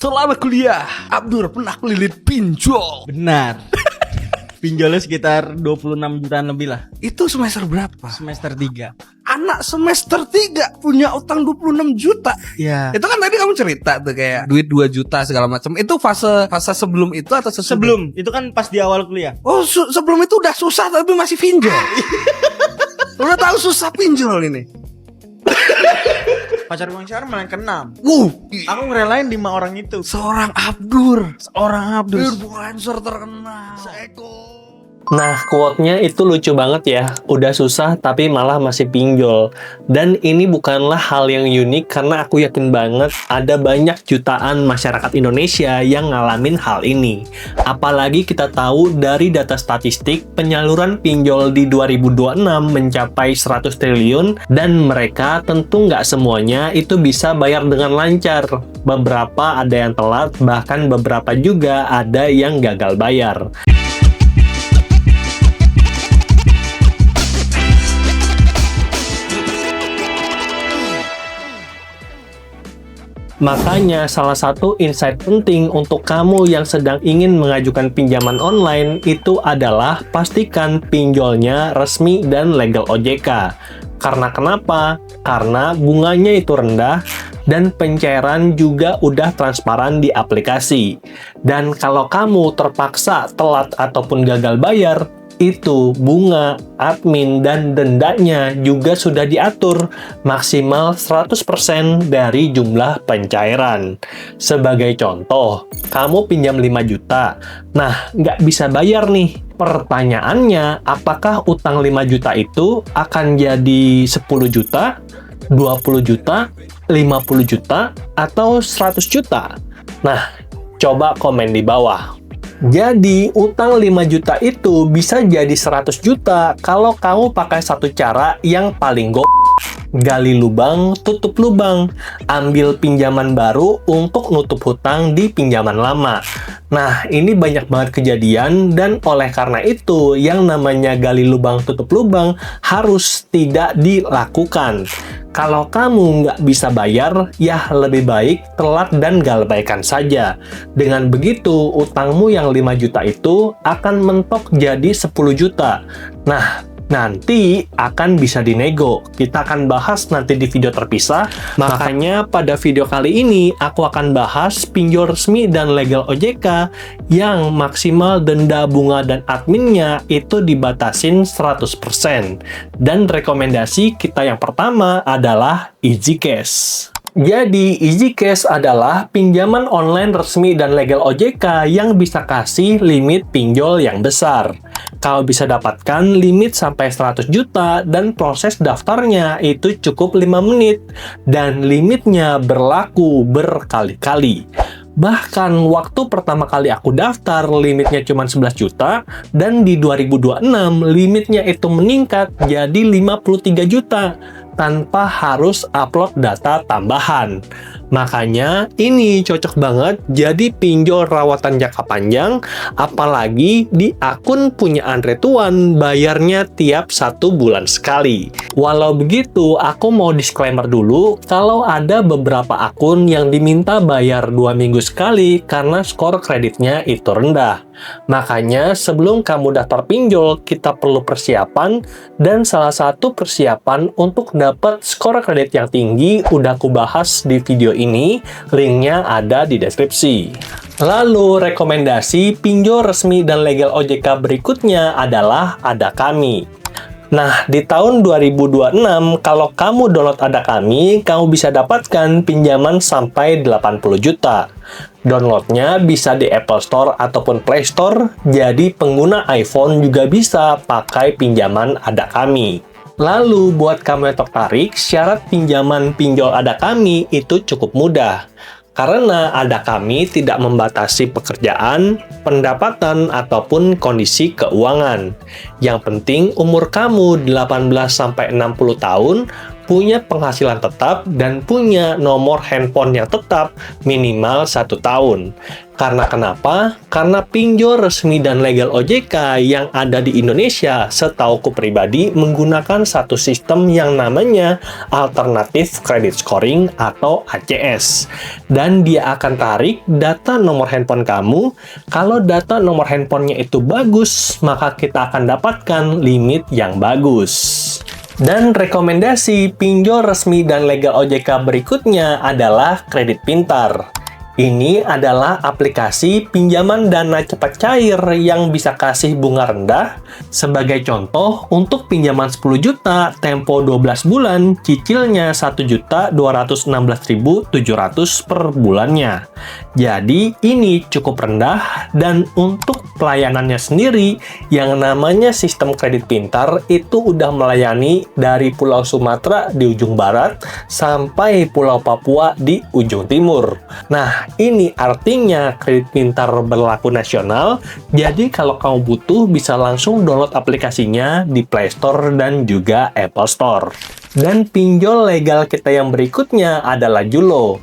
Selama kuliah, Abdur pernah kelilit pinjol. Benar. Pinjolnya sekitar 26 jutaan lebih lah. Itu semester berapa? Semester 3. Anak semester 3 punya utang 26 juta. Ya. Itu kan tadi kamu cerita tuh kayak duit 2 juta segala macam. Itu fase sebelum itu atau sesudah? Sebelum, itu kan pas di awal kuliah. Oh, sebelum itu udah susah tapi masih pinjol. Udah tahu susah pinjol ini. Pacar Bang Syahar malah ke-6. Aku Aku ngerelain 5 orang itu. seorang Abdur, Seorang Abdus. influencer terkenal. Seeko. Nah, quote-nya itu lucu banget ya. Udah susah tapi malah masih pinjol. Dan ini bukanlah hal yang unik karena aku yakin banget ada banyak jutaan masyarakat Indonesia yang ngalamin hal ini. Apalagi kita tahu dari data statistik penyaluran pinjol di 2026 mencapai 100 triliun dan mereka tentu nggak semuanya itu bisa bayar dengan lancar. Beberapa ada yang telat, bahkan beberapa juga ada yang gagal bayar. Makanya salah satu insight penting untuk kamu yang sedang ingin mengajukan pinjaman online itu adalah pastikan pinjolnya resmi dan legal OJK. Karena kenapa? Karena bunganya itu rendah dan pencairan juga udah transparan di aplikasi. Dan kalau kamu terpaksa telat ataupun gagal bayar, itu bunga, admin, dan dendanya juga sudah diatur maksimal 100% dari jumlah pencairan. Sebagai contoh, kamu pinjam 5 juta, nah nggak bisa bayar nih. Pertanyaannya, apakah utang 5 juta itu akan jadi 10 juta, 20 juta, 50 juta, atau 100 juta? Nah, coba komen di bawah. Jadi, utang 5 juta itu bisa jadi 100 juta kalau kamu pakai satu cara yang paling gali lubang, tutup lubang. Ambil pinjaman baru untuk nutup hutang di pinjaman lama. Nah, ini banyak banget kejadian dan oleh karena itu, yang namanya gali lubang, tutup lubang harus tidak dilakukan. Kalau kamu nggak bisa bayar, ya lebih baik telat dan galbaikan saja. Dengan begitu, utangmu yang 5 juta itu akan mentok jadi 10 juta. Nah, nanti akan bisa dinego. Kita akan bahas nanti di video terpisah. Makanya pada video kali ini aku akan bahas pinjol resmi dan legal OJK yang maksimal denda bunga dan adminnya itu dibatasin 100%. Dan rekomendasi kita yang pertama adalah EasyCash. Jadi, EasyCash adalah pinjaman online resmi dan legal OJK yang bisa kasih limit pinjol yang besar. Kau bisa dapatkan limit sampai 100 juta dan proses daftarnya itu cukup 5 menit. Dan limitnya berlaku berkali-kali. Bahkan waktu pertama kali aku daftar limitnya cuma 11 juta dan di 2026 limitnya itu meningkat jadi 53 juta tanpa harus upload data tambahan. Makanya ini cocok banget jadi pinjol rawatan jangka panjang, apalagi di akun punya Andre Tuan bayarnya tiap 1 bulan sekali. Walau begitu, aku mau disclaimer dulu kalau ada beberapa akun yang diminta bayar 2 minggu sekali karena skor kreditnya itu rendah. Makanya sebelum kamu daftar pinjol, kita perlu persiapan dan salah satu persiapan untuk dapat skor kredit yang tinggi udah aku bahas di video ini, linknya ada di deskripsi. Lalu rekomendasi pinjol resmi dan legal OJK berikutnya adalah Adakami. Nah, di tahun 2026, kalau kamu download Adakami, kamu bisa dapatkan pinjaman sampai 80 juta. Downloadnya bisa di Apple Store ataupun Play Store, jadi pengguna iPhone juga bisa pakai pinjaman Adakami. Lalu, buat kamu yang tertarik, syarat pinjaman pinjol Adakami itu cukup mudah. Karena Adakami tidak membatasi pekerjaan, pendapatan, ataupun kondisi keuangan. Yang penting umur kamu 18-60 tahun, punya penghasilan tetap dan punya nomor handphone yang tetap minimal 1 tahun. Karena kenapa? Karena pinjol resmi dan legal OJK yang ada di Indonesia, setauku pribadi, menggunakan satu sistem yang namanya Alternative Credit Scoring atau ACS. Dan dia akan tarik data nomor handphone kamu. Kalau data nomor handphonenya itu bagus, maka kita akan dapatkan limit yang bagus. Dan rekomendasi pinjol resmi dan legal OJK berikutnya adalah Kredit Pintar. Ini adalah aplikasi pinjaman dana cepat cair yang bisa kasih bunga rendah. Sebagai contoh, untuk pinjaman 10 juta, tempo 12 bulan, cicilnya 1.216.700 per bulannya. Jadi, ini cukup rendah, dan untuk pelayanannya sendiri, yang namanya sistem kredit pintar, itu udah melayani dari Pulau Sumatera di ujung barat, sampai Pulau Papua di ujung timur. Nah, ini artinya kredit pintar berlaku nasional, jadi kalau kamu butuh bisa langsung download aplikasinya di Play Store dan juga Apple Store. Dan pinjol legal kita yang berikutnya adalah Julo.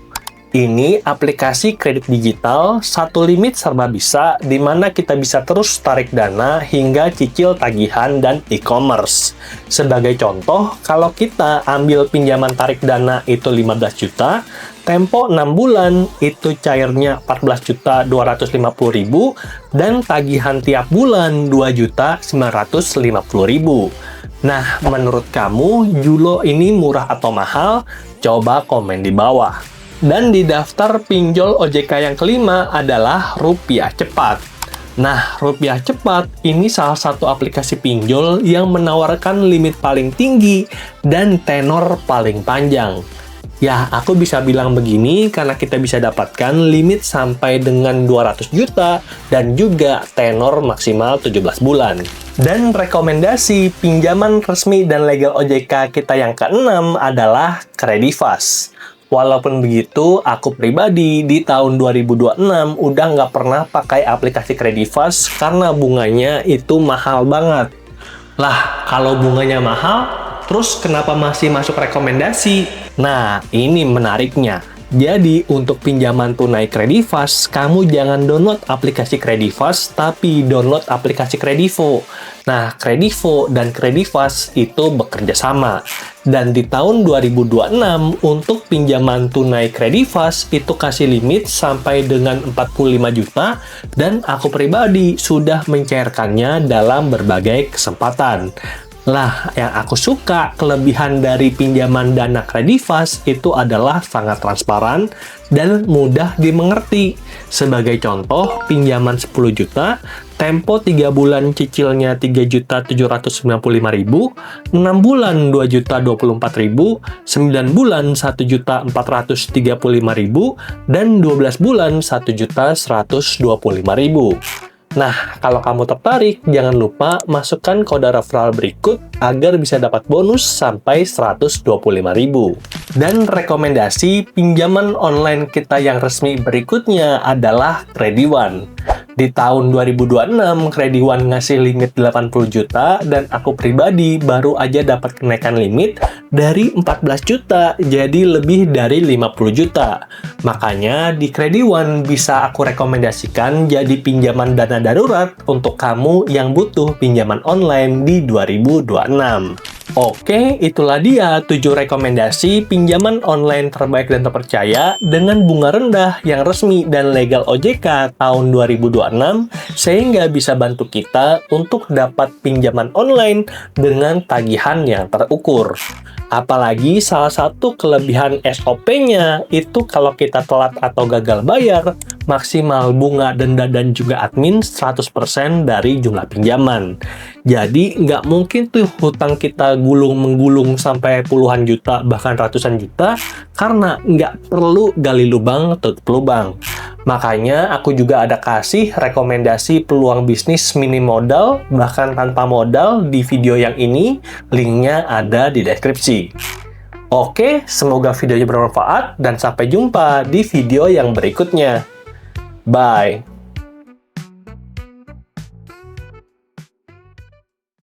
Ini aplikasi kredit digital, satu limit serba bisa, di mana kita bisa terus tarik dana hingga cicil tagihan dan e-commerce. Sebagai contoh, kalau kita ambil pinjaman tarik dana itu 15 juta, tempo 6 bulan itu cairnya 14.250.000 dan tagihan tiap bulan 2.950.000. Nah, menurut kamu Julo ini murah atau mahal? Coba komen di bawah. Dan di daftar pinjol OJK yang kelima adalah Rupiah Cepat. Nah, Rupiah Cepat ini salah satu aplikasi pinjol yang menawarkan limit paling tinggi dan tenor paling panjang. Ya, aku bisa bilang begini karena kita bisa dapatkan limit sampai dengan 200 juta dan juga tenor maksimal 17 bulan. Dan rekomendasi pinjaman resmi dan legal OJK kita yang keenam adalah Kredivas. Walaupun begitu, aku pribadi di tahun 2026 udah nggak pernah pakai aplikasi Kredivas karena bunganya itu mahal banget. Lah, kalau bunganya mahal, terus kenapa masih masuk rekomendasi? Nah, ini menariknya. Jadi, untuk pinjaman tunai Kredivas, kamu jangan download aplikasi Kredivas, tapi download aplikasi Kredivo. Nah, Kredivo dan Kredivas itu bekerja sama. Dan di tahun 2026, untuk pinjaman tunai Kredivas, itu kasih limit sampai dengan 45 juta, dan aku pribadi sudah mencairkannya dalam berbagai kesempatan. Lah, yang aku suka kelebihan dari pinjaman dana Kredivas itu adalah sangat transparan dan mudah dimengerti. Sebagai contoh, pinjaman 10 juta, tempo 3 bulan cicilnya 3.795.000, 6 bulan 2.024.000, 9 bulan 1.435.000, dan 12 bulan 1.125.000. Nah, kalau kamu tertarik, jangan lupa masukkan kode referral berikut agar bisa dapat bonus sampai 125.000. Dan rekomendasi pinjaman online kita yang resmi berikutnya adalah Krediwan. Di tahun 2026, Krediwan ngasih limit 80 juta dan aku pribadi baru aja dapat kenaikan limit dari 14 juta jadi lebih dari 50 juta. Makanya di Krediwan bisa aku rekomendasikan jadi pinjaman dana darurat untuk kamu yang butuh pinjaman online di 2026. Oke, itulah dia 7 rekomendasi pinjaman online terbaik dan terpercaya dengan bunga rendah yang resmi dan legal OJK tahun 2026 sehingga bisa bantu kita untuk dapat pinjaman online dengan tagihan yang terukur. Apalagi salah satu kelebihan SOP-nya itu kalau kita telat atau gagal bayar, maksimal bunga, denda, dan juga admin 100% dari jumlah pinjaman. Jadi, nggak mungkin tuh hutang kita gulung-menggulung sampai puluhan juta, bahkan ratusan juta, karena nggak perlu gali lubang, tutup lubang. Makanya, aku juga ada kasih rekomendasi peluang bisnis minim modal, bahkan tanpa modal di video yang ini, linknya ada di deskripsi. Oke, semoga videonya bermanfaat, dan sampai jumpa di video yang berikutnya. Bye!